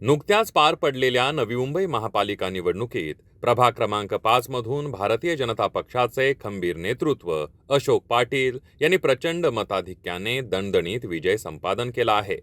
नुकत्याच पार पडलेल्या नवी मुंबई महापालिका निवडणुकीत प्रभाग क्रमांक 5 मधून भारतीय जनता पक्षाचे खंबीर नेतृत्व अशोक पाटील यांनी प्रचंड मताधिक्याने दणदणीत विजय संपादन केला आहे।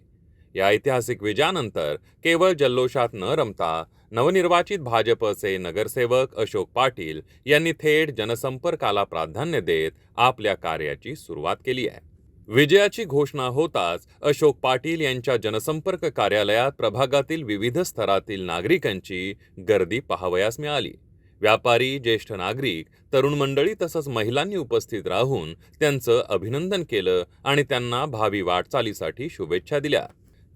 या ऐतिहासिक विजयानंतर केवळ जल्लोषात न रमता नवनिर्वाचित भाजपचे नगरसेवक अशोक पाटील यांनी थेट जनसंपर्काला प्राधान्य देत आपल्या कार्याची सुरुवात केली आहे। विजयाची घोषणा होताच अशोक पाटील यांच्या जनसंपर्क कार्यालयात प्रभागातील विविध स्तरातील नागरिकांची गर्दी पाहावयास मिळाली। व्यापारी, ज्येष्ठ नागरिक, तरुण मंडळी तसंच महिलांनी उपस्थित राहून त्यांचं अभिनंदन केलं आणि त्यांना भावी वाटचालीसाठी शुभेच्छा दिल्या।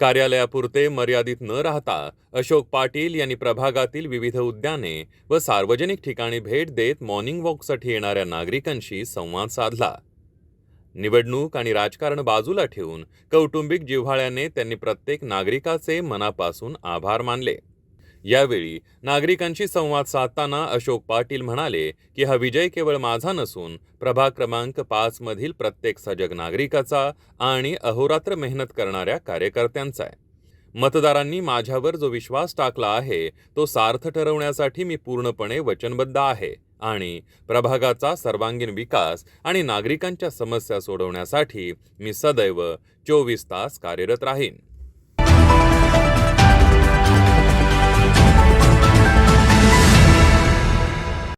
कार्यालयापुरते मर्यादित न राहता अशोक पाटील यांनी प्रभागातील विविध उद्याने व सार्वजनिक ठिकाणी भेट देत मॉर्निंग वॉकसाठी येणाऱ्या नागरिकांशी संवाद साधला। निवडणूक आणि राजकारण बाजूला ठेवून कौटुंबिक जिव्हाळ्याने त्यांनी प्रत्येक नागरिकाचे मनापासून आभार मानले। यावेळी नागरिकांशी संवाद साधताना अशोक पाटील म्हणाले की हा विजय केवळ माझा नसून प्रभाग क्रमांक 5 मधील प्रत्येक सजग नागरिकाचा आणि अहोरात्र मेहनत करणाऱ्या कार्यकर्त्यांचा आहे। मतदारांनी माझ्यावर जो विश्वास टाकला आहे तो सार्थ ठरवण्यासाठी मी पूर्णपणे वचनबद्ध आहे आणि प्रभागाचा सर्वांगीण विकास आणि नागरिकांच्या समस्या सोडवण्यासाठी मी सदैव 24 तास कार्यरत राहीन।